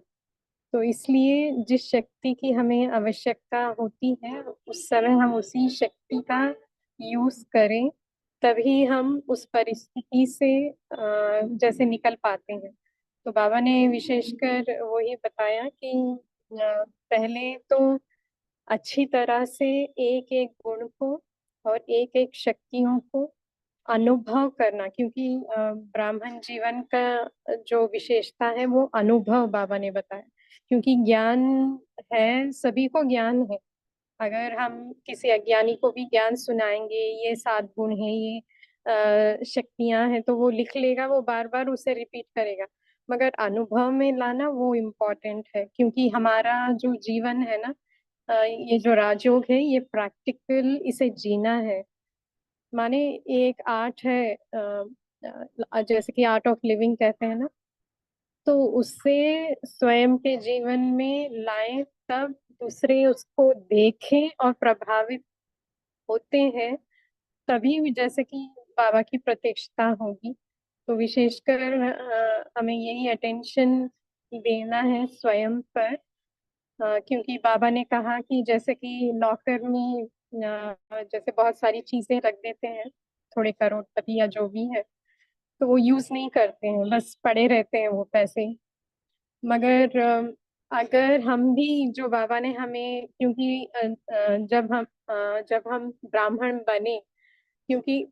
तो इसलिए जिस शक्ति की हमें आवश्यकता होती है उस समय हम उसी शक्ति का यूज करें, तभी हम उस परिस्थिति से जैसे निकल पाते हैं। तो बाबा ने विशेषकर वही बताया कि पहले तो अच्छी तरह से एक एक गुण को और एक एक शक्तियों को अनुभव करना, क्योंकि ब्राह्मण जीवन का जो विशेषता है वो अनुभव बाबा ने बताया। क्योंकि ज्ञान है, सभी को ज्ञान है। अगर हम किसी अज्ञानी को भी ज्ञान सुनाएंगे, ये 7 गुण है, ये शक्तियां हैं, तो वो लिख लेगा, वो बार बार उसे रिपीट करेगा। मगर अनुभव में लाना वो इम्पोर्टेंट है, क्योंकि हमारा जो जीवन है ना, ये जो राजयोग है ये प्रैक्टिकल इसे जीना है। माने एक आर्ट है, जैसे कि आर्ट ऑफ लिविंग कहते हैं ना, तो उससे स्वयं के जीवन में लाएं, तब दूसरे उसको देखें और प्रभावित होते हैं, तभी जैसे कि बाबा की प्रत्यक्षता होगी। तो विशेषकर हमें यही अटेंशन देना है स्वयं पर। क्योंकि बाबा ने कहा कि जैसे कि लॉकर में जैसे बहुत सारी चीजें रख देते हैं, थोड़े करोड़पति या जो भी है, तो वो यूज नहीं करते हैं, बस पड़े रहते हैं वो पैसे। मगर अगर हम भी, जो बाबा ने हमें, क्योंकि जब हम ब्राह्मण बने, क्योंकि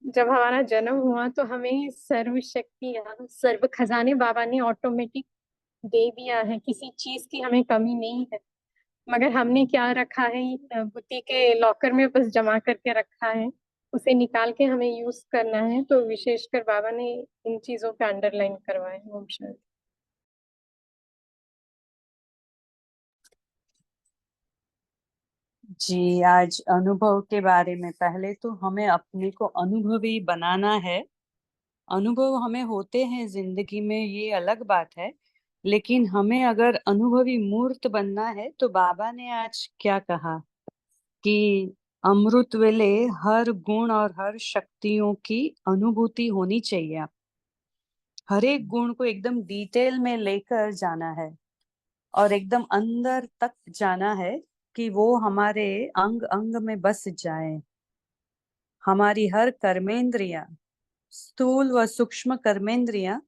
जब हमारा जन्म हुआ तो हमें सर्व शक्तियाँ, सर्व खजाने बाबा ने ऑटोमेटिक दे दिया है, किसी चीज की हमें कमी नहीं है। मगर हमने क्या रखा है, बुद्धि के लॉकर में बस जमा करके रखा है, उसे निकाल के हमें यूज करना है। तो विशेषकर बाबा ने इन चीजों पे अंडरलाइन करवाए। ओम शांति। जी, आज अनुभव के बारे में, पहले तो हमें अपने को अनुभवी बनाना है। अनुभव हमें होते हैं जिंदगी में, ये अलग बात है, लेकिन हमें अगर अनुभवी मूर्त बनना है तो बाबा ने आज क्या कहा कि अमृत वेले हर गुण और हर शक्तियों की अनुभूति होनी चाहिए। आप हर एक गुण को एकदम डिटेल में लेकर जाना है और एकदम अंदर तक जाना है कि वो हमारे अंग अंग में बस जाए। हमारी हर कर्मेंद्रियां, स्थूल व सूक्ष्म कर्मेंद्रियां,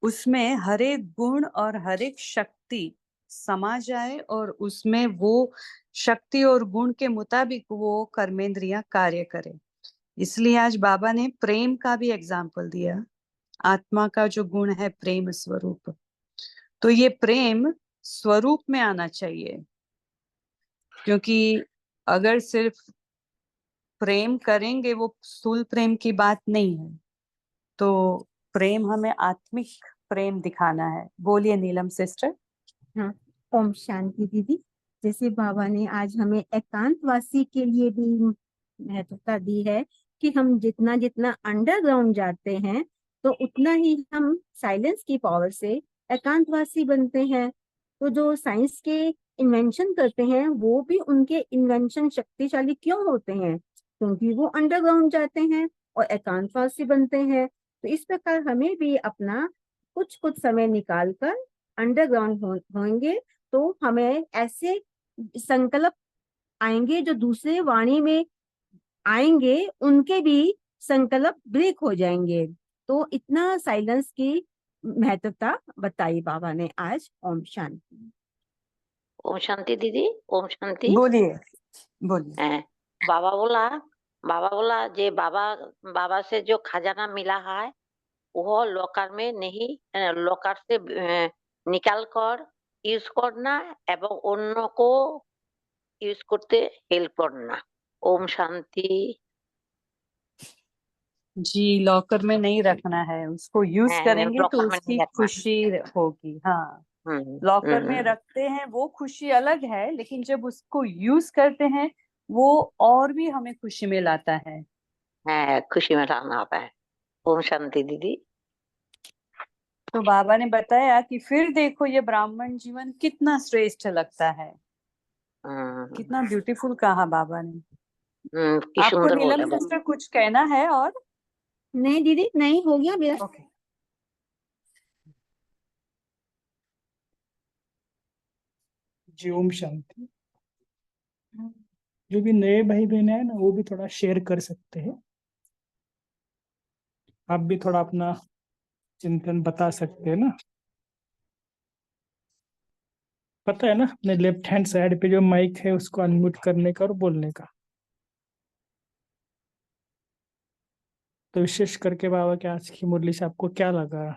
उसमें हर एक गुण और हर एक शक्ति समा जाए और उसमें वो शक्ति और गुण के मुताबिक वो कर्मेंद्रियां कार्य करें। इसलिए आज बाबा ने प्रेम का भी एग्जाम्पल दिया। आत्मा का जो गुण है प्रेम स्वरूप, तो ये प्रेम स्वरूप में आना चाहिए, क्योंकि अगर सिर्फ प्रेम करेंगे वो स्थूल प्रेम की बात नहीं है। तो प्रेम हमें आत्मिक प्रेम दिखाना है। बोलिए नीलम सिस्टर। हाँ, ओम शांति दीदी। जैसे बाबा ने आज हमें एकांतवासी के लिए भी महत्वता दी है कि हम जितना जितना अंडरग्राउंड जाते हैं तो उतना ही हम साइलेंस की पावर से एकांतवासी बनते हैं। तो जो साइंस के इन्वेंशन करते हैं वो भी उनके इन्वेंशन शक्तिशाली क्यों होते हैं? क्योंकि वो अंडरग्राउंड जाते हैं और एकांतवासी बनते हैं। तो इस प्रकार हमें भी अपना कुछ कुछ समय निकालकर अंडरग्राउंड होंगे तो हमें ऐसे संकल्प आएंगे जो दूसरे वाणी में आएंगे, उनके भी संकल्प ब्रेक हो जाएंगे। तो इतना साइलेंस की महत्वता बताई बाबा ने आज। ओम शांति। ओम शांति दीदी। ओम शांति। बोलिए बोलिए। हैं, बाबा बोला जे बाबा से जो खजाना मिला है वो लॉकर में नहीं, लॉकर से निकाल कर यूज करना एवं अन्य को यूज करते हेल्प करना। ओम शांति। जी, लॉकर में नहीं रखना है, उसको यूज करेंगे तो लॉकर में उसकी नहीं रखना। खुशी होगी। हाँ, लॉकर में रखते हैं वो खुशी अलग है, लेकिन जब उसको यूज करते हैं वो और भी हमें खुशी में लाता है। खुशी में लाना आता है। ओम शांति दीदी। तो बाबा ने बताया कि फिर देखो ये ब्राह्मण जीवन कितना श्रेष्ठ लगता है, कितना ब्यूटीफुल कहा बाबा ने। की आपको सुंदर नीलम बोले। सिस्टर कुछ कहना है? और नहीं दीदी, नहीं, हो गया मेरा। ओके। जी ओम शांति। जो भी नए भाई बहन है ना वो भी थोड़ा शेयर कर सकते हैं। आप भी थोड़ा अपना चिंतन बता सकते हैं ना। पता है ना, अपने लेफ्ट हैंड साइड पे जो माइक है उसको अनम्यूट करने का और बोलने का। तो विशेष करके बाबा के आज की मुरली से आपको क्या लगा,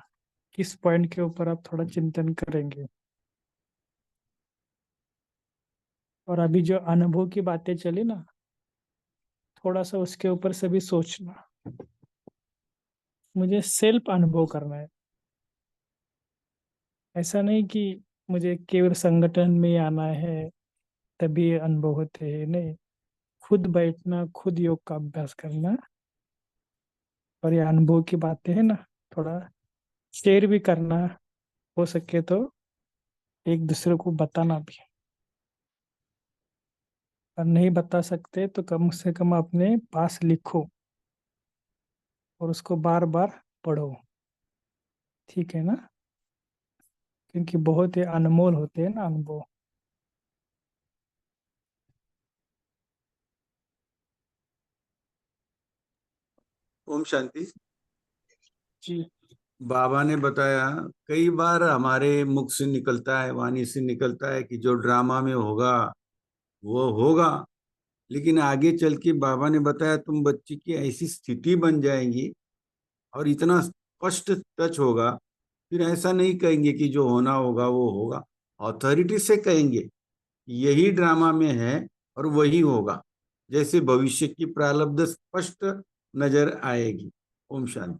किस पॉइंट के ऊपर आप थोड़ा चिंतन करेंगे? और अभी जो अनुभव की बातें चली ना, थोड़ा सा उसके ऊपर से भी सोचना। मुझे सेल्फ अनुभव करना है, ऐसा नहीं कि मुझे केवल संगठन में ही आना है तभी ये अनुभव होते हैं। नहीं, खुद बैठना, खुद योग का अभ्यास करना, और ये अनुभव की बातें है ना थोड़ा शेयर भी करना, हो सके तो एक दूसरे को बताना भी। और नहीं बता सकते तो कम से कम अपने पास लिखो और उसको बार बार पढ़ो, ठीक है ना? क्योंकि बहुत ही अनमोल होते हैं ना अनुभव। ओम शांति। जी। बाबा ने बताया कई बार हमारे मुख से निकलता है, वाणी से निकलता है कि जो ड्रामा में होगा वो होगा, लेकिन आगे चल के बाबा ने बताया तुम बच्ची की ऐसी स्थिति बन जाएगी और इतना स्पष्ट टच होगा, फिर ऐसा नहीं कहेंगे कि जो होना होगा वो होगा। अथॉरिटी से कहेंगे यही ड्रामा में है और वही होगा, जैसे भविष्य की प्रारब्ध स्पष्ट नजर आएगी। ओम शांति।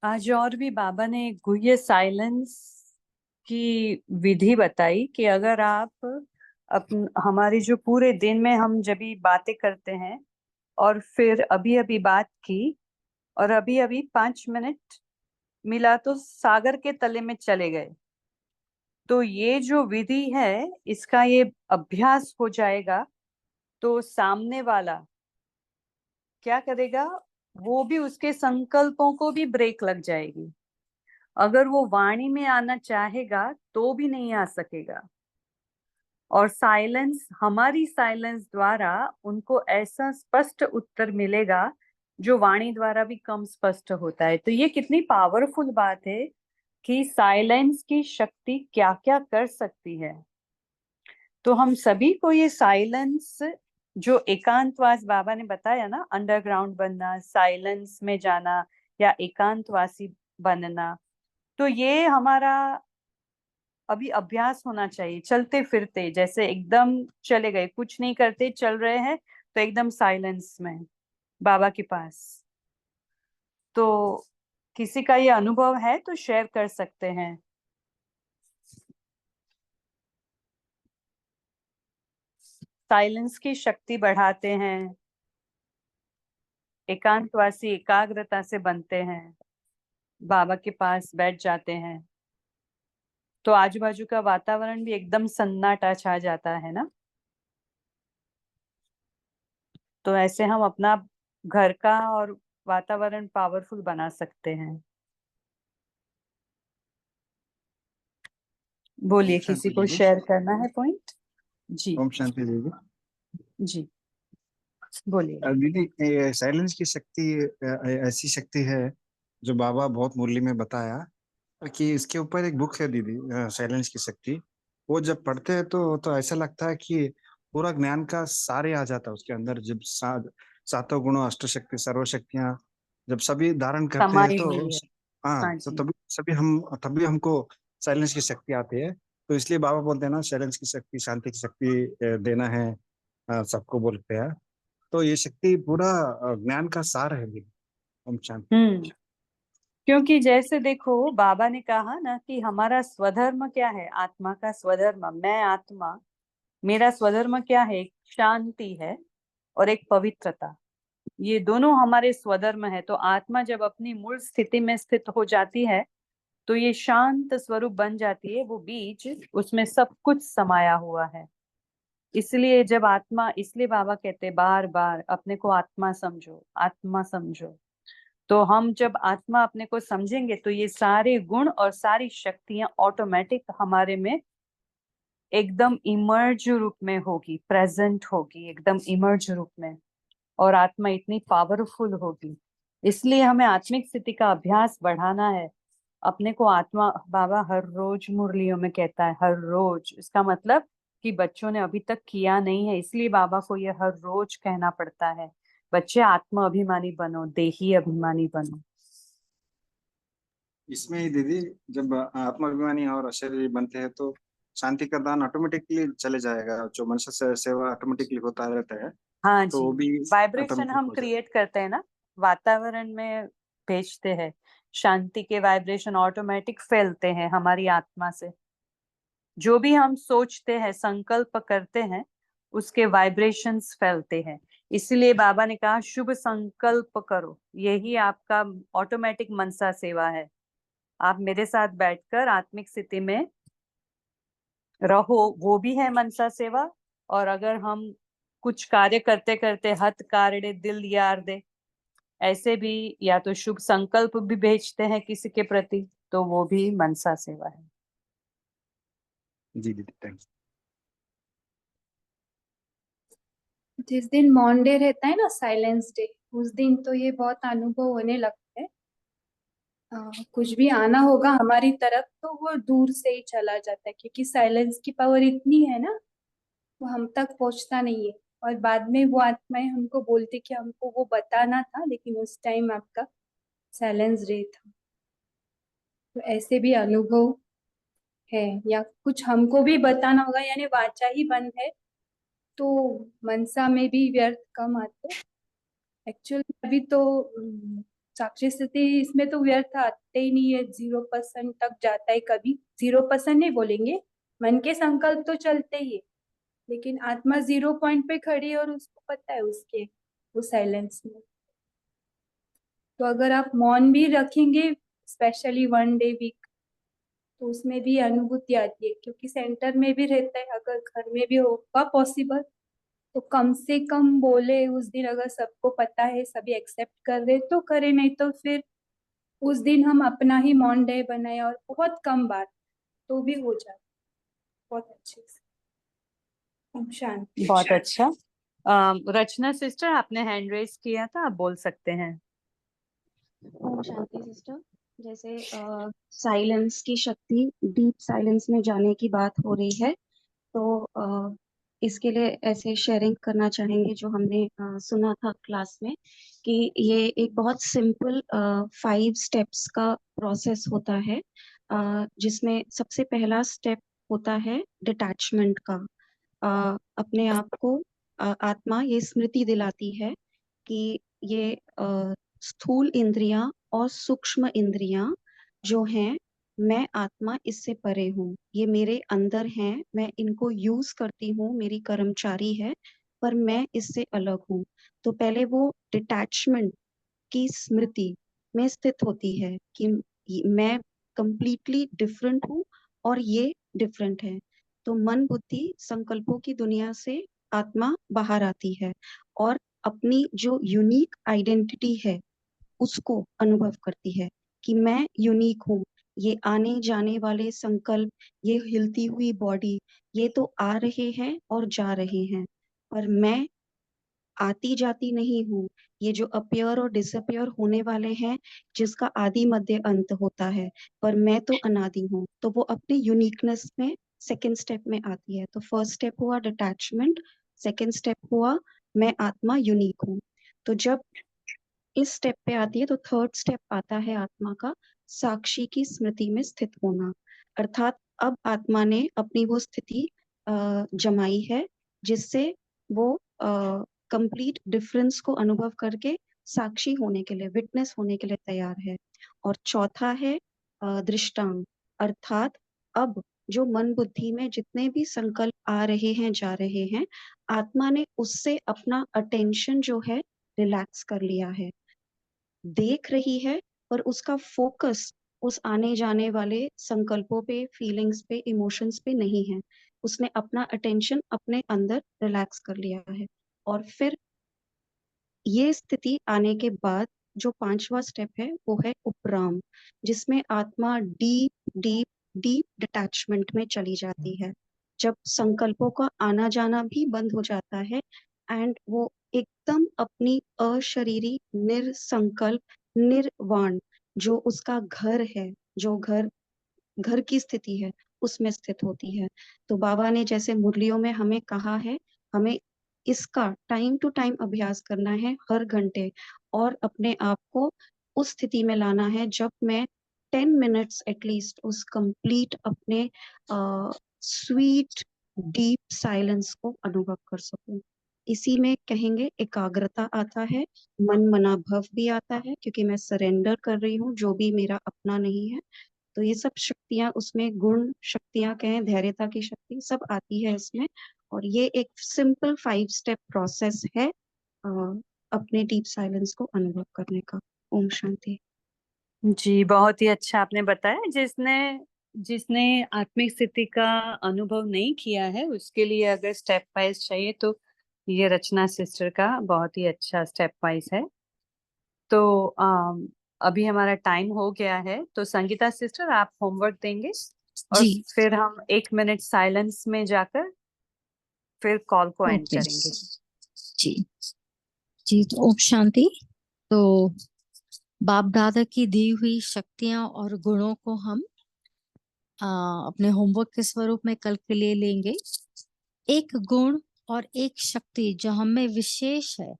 आज और भी बाबा ने गुह्य साइलेंस की विधि बताई कि अगर आप हमारी जो पूरे दिन में हम जब भी बातें करते हैं और फिर अभी अभी बात की और अभी अभी 5 मिनट मिला तो सागर के तले में चले गए। तो ये जो विधि है, इसका ये अभ्यास हो जाएगा तो सामने वाला क्या करेगा, वो भी उसके संकल्पों को भी ब्रेक लग जाएगी। अगर वो वाणी में आना चाहेगा तो भी नहीं आ सकेगा। और साइलेंस, हमारी साइलेंस द्वारा उनको ऐसा स्पष्ट उत्तर मिलेगा जो वाणी द्वारा भी कम स्पष्ट होता है। तो ये कितनी पावरफुल बात है कि साइलेंस की शक्ति क्या क्या कर सकती है। तो हम सभी को ये साइलेंस, जो एकांतवास बाबा ने बताया ना, अंडरग्राउंड बनना, साइलेंस में जाना या एकांतवासी बनना, तो ये हमारा अभी अभ्यास होना चाहिए। चलते फिरते जैसे एकदम चले गए, कुछ नहीं करते, चल रहे हैं तो एकदम साइलेंस में बाबा के पास। तो किसी का ये अनुभव है तो शेयर कर सकते हैं। साइलेंस की शक्ति बढ़ाते हैं, एकांतवासी एकाग्रता से बनते हैं, बाबा के पास बैठ जाते हैं तो आजू बाजू का वातावरण भी एकदम सन्नाटा छा जाता है ना। तो ऐसे हम अपना घर का और वातावरण पावरफुल बना सकते हैं। बोलिए, शांति किसी को दीदी। शेयर करना है पॉइंट? जी ओम शांति दीदी। जी बोलिए। दीदी, साइलेंस की शक्ति ऐसी शक्ति है जो बाबा बहुत मुरली में बताया कि इसके ऊपर एक बुक है दीदी, साइलेंस की शक्ति। वो जब पढ़ते हैं तो ऐसा लगता है कि पूरा ज्ञान का सारे आ जाता है उसके अंदर। जब सातों गुणों, अष्टशक्ति, सर्वशक्तियां जब सभी धारण करते हैं समाई तो हुई है। हाँ, हाँ तो जी। तभी हमको साइलेंस की शक्ति आती है। तो इसलिए बाबा बोलते हैं ना, साइलेंस की शक्ति, शांति की शक्ति देना है सबको बोलते हैं। तो ये शक्ति पूरा ज्ञान का सार है दीदी। ओम शांति। क्योंकि जैसे देखो, बाबा ने कहा ना कि हमारा स्वधर्म क्या है, आत्मा का स्वधर्म, मैं आत्मा, मेरा स्वधर्म क्या है, एक शांति है और एक पवित्रता। ये दोनों हमारे स्वधर्म है। तो आत्मा जब अपनी मूल स्थिति में स्थित हो जाती है तो ये शांत स्वरूप बन जाती है। वो बीज, उसमें सब कुछ समाया हुआ है। इसलिए जब आत्मा, इसलिए बाबा कहते हैं बार बार अपने को आत्मा समझो, आत्मा समझो। तो हम जब आत्मा अपने को समझेंगे तो ये सारे गुण और सारी शक्तियां ऑटोमेटिक हमारे में एकदम इमर्ज रूप में होगी, प्रेजेंट होगी एकदम इमर्ज रूप में। और आत्मा इतनी पावरफुल होगी। इसलिए हमें आत्मिक स्थिति का अभ्यास बढ़ाना है। अपने को आत्मा, बाबा हर रोज मुरलियों में कहता है, हर रोज। इसका मतलब कि बच्चों ने अभी तक किया नहीं है, इसलिए बाबा को ये हर रोज कहना पड़ता है, बच्चे आत्मा अभिमानी बनो, देही अभिमानी बनो। इसमें ही दीदी, जब आत्माभिमानी और अशरीरी बनते हैं तो शांति का दान ऑटोमेटिकली चले जाएगा। जो मनुष्य सेवा ऑटोमेटिकली होता रहता है, हाँ तो जी, वो भी वाइब्रेशन ऑटोमेटिक हम हो जाएगा। क्रिएट करते हैं ना, वातावरण में भेजते हैं। शांति के वाइब्रेशन ऑटोमेटिक फैलते हैं हमारी आत्मा से। जो भी हम सोचते हैं, संकल्प करते हैं, उसके वाइब्रेशंस फैलते हैं। इसलिए बाबा ने कहा शुभ संकल्प करो, यही आपका ऑटोमेटिक मनसा सेवा है। आप मेरे साथ बैठकर आत्मिक स्थिति में रहो, वो भी है मनसा सेवा। और अगर हम कुछ कार्य करते करते हथ कार्य दिल यार दे, ऐसे भी, या तो शुभ संकल्प भी भेजते हैं किसी के प्रति, तो वो भी मनसा सेवा है। जी दीदी, थैंक्स। जिस दिन मौन डे रहता है ना, साइलेंस डे, उस दिन तो ये बहुत अनुभव होने लगता है। कुछ भी आना होगा हमारी तरफ तो वो दूर से ही चला जाता है, क्योंकि साइलेंस की पावर इतनी है ना, वो हम तक पहुंचता नहीं है। और बाद में वो आत्माएं हमको बोलती कि हमको वो बताना था, लेकिन उस टाइम आपका साइलेंस डे था। तो ऐसे भी अनुभव है, या कुछ हमको भी बताना होगा, यानी वाचा ही बंद है तो मनसा में भी व्यर्थ कम आते। एक्चुअली अभी तो साक्षी स्थिति, इसमें तो व्यर्थ आते ही नहीं है, 0% तक जाता है। कभी 0% नहीं बोलेंगे, मन के संकल्प तो चलते ही है, लेकिन आत्मा 0 पॉइंट पे खड़ी है और उसको पता है उसके वो साइलेंस में। तो अगर आप मौन भी रखेंगे स्पेशली 1 डे वीक, तो उसमें भी अनुभूति आती है, क्योंकि सेंटर में भी रहता है। अगर घर में भी होगा पॉसिबल तो कम से कम बोले उस दिन, अगर सबको पता है सभी एक्सेप्ट कर रहे तो करे, नहीं तो फिर उस दिन हम अपना ही मौन डे बनाए और बहुत कम बात तो भी हो जाए बहुत अच्छे से। ओम शांति। बहुत अच्छा। रचना सिस्टर, आपने हैंड रेज किया था, आप बोल सकते हैं। ओम शांति सिस्टर। जैसे साइलेंस की शक्ति, डीप साइलेंस में जाने की बात हो रही है, तो इसके लिए ऐसे शेयरिंग करना चाहेंगे जो हमने सुना था क्लास में, कि ये एक बहुत सिंपल 5 स्टेप्स का प्रोसेस होता है, जिसमें सबसे पहला स्टेप होता है डिटैचमेंट का। अपने आप को आत्मा ये स्मृति दिलाती है कि ये स्थूल इंद्रियां और सूक्ष्म इंद्रियां जो हैं, मैं आत्मा इससे परे हूँ, ये मेरे अंदर हैं, मैं इनको यूज करती हूँ, मेरी कर्मचारी है, पर मैं इससे अलग हूँ। तो पहले वो डिटैचमेंट की स्मृति में स्थित होती है कि मैं कंप्लीटली डिफरेंट हूँ और ये डिफरेंट है। तो मन बुद्धि संकल्पों की दुनिया से आत्मा बाहर आती है और अपनी जो यूनिक आइडेंटिटी है उसको अनुभव करती है कि मैं यूनिक हूँ। ये आने जाने वाले संकल्प, ये हिलती हुई बॉडी, ये तो आ रहे हैं और जा रहे हैं, पर मैं आती जाती नहीं हूँ। ये जो अपीयर और डिसअपियर होने वाले हैं, जिसका आदि मध्य अंत होता है, पर मैं तो अनादि हूँ। तो वो अपने यूनिकनेस में सेकेंड स्टेप में आती है। तो फर्स्ट स्टेप हुआ डिटैचमेंट, सेकेंड स्टेप हुआ मैं आत्मा यूनिक हूँ। तो जब इस स्टेप पे आती है तो थर्ड स्टेप आता है आत्मा का साक्षी की स्मृति में स्थित होना। अर्थात अब आत्मा ने अपनी वो स्थिति जमाई है जिससे वो कंप्लीट डिफरेंस को अनुभव करके साक्षी होने के लिए, विटनेस होने के लिए तैयार है। और चौथा है दृष्टांत, अर्थात अब जो मन बुद्धि में जितने भी संकल्प आ रहे हैं जा रहे हैं, आत्मा ने उससे अपना अटेंशन जो है रिलैक्स कर लिया है, देख रही है, पर उसका फोकस उस आने जाने वाले संकल्पों पे, फीलिंग्स पे, इमोशंस पे नहीं है। उसने अपना अटेंशन अपने अंदर रिलैक्स कर लिया है। और फिर ये स्थिति आने के बाद जो पांचवा स्टेप है वो है उपराम, जिसमें आत्मा डीप डीप डीप डिटैचमेंट में चली जाती है, जब संकल्पों का आना जाना भी बंद हो जाता है एंड वो एकदम अपनी अशरीरी निरसंकल्प निर्वाण जो उसका घर है, जो घर घर की स्थिति है, उसमें स्थित होती है। तो बाबा ने जैसे मुरलियों में हमें कहा है, हमें इसका टाइम टू टाइम अभ्यास करना है हर घंटे, और अपने आप को उस स्थिति में लाना है जब मैं 10 मिनट्स एटलीस्ट उस कंप्लीट अपने स्वीट डीप साइलेंस को अनुभव कर सकूं। इसी में कहेंगे एकाग्रता आता है, मन मना भव भी आता है, क्योंकि मैं सरेंडर कर रही हूँ जो भी मेरा अपना नहीं है। तो ये सब शक्तियां उसमें, गुण शक्तियां कहें, धैर्यता की शक्ति सब आती है इसमें। और ये एक सिंपल 5 स्टेप प्रोसेस है अपने डीप साइलेंस को अनुभव करने का। ओम शांति। जी, बहुत ही अच्छा आपने बताया। जिसने जिसने आत्मिक स्थिति का अनुभव नहीं किया है उसके लिए अगर स्टेप वाइज चाहिए तो ये रचना सिस्टर का बहुत ही अच्छा स्टेप वाइज है। तो अभी हमारा टाइम हो गया है, तो संगीता सिस्टर आप होमवर्क देंगे और जी फिर हम 1 मिनट साइलेंस में जाकर फिर कॉल को एंड ओके करेंगे। जी जी। तो ओम शांति। तो बाप दादा की दी हुई शक्तियां और गुणों को हम अपने होमवर्क के स्वरूप में कल के लिए लेंगे। एक गुण और एक शक्ति जो हम में विशेष है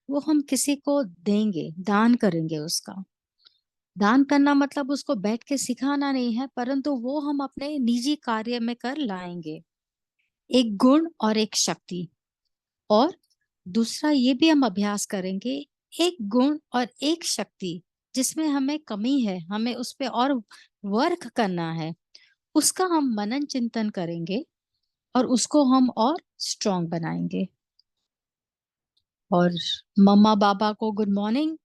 वो हम किसी को देंगे, दान करेंगे। उसका दान करना मतलब उसको बैठ के सिखाना नहीं है, परंतु वो हम अपने निजी कार्य में कर लाएंगे। एक गुण और एक शक्ति। और दूसरा ये भी हम अभ्यास करेंगे, एक गुण और एक शक्ति जिसमें हमें कमी है, हमें उस पे और वर्क करना है, उसका हम मनन चिंतन करेंगे और उसको हम और स्ट्रांग बनाएंगे। और मम्मा बाबा को good morning.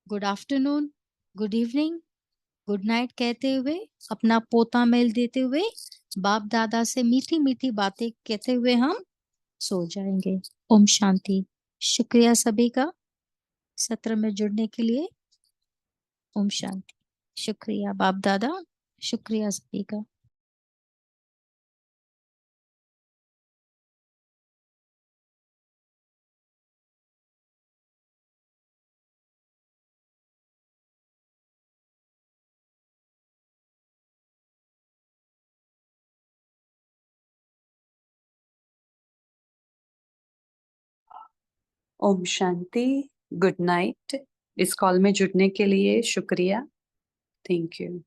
Good afternoon, good evening, good night कहते हुए, अपना पोता मेल देते हुए, बाप दादा से मीठी मीठी बातें कहते हुए हम सो जाएंगे। ओम शांति। शुक्रिया सभी का सत्र में जुड़ने के लिए। ओम शांति। शुक्रिया बाप दादा, शुक्रिया सभी का। ओम शांति। Good night. इस कॉल में जुड़ने के लिए शुक्रिया। Thank you.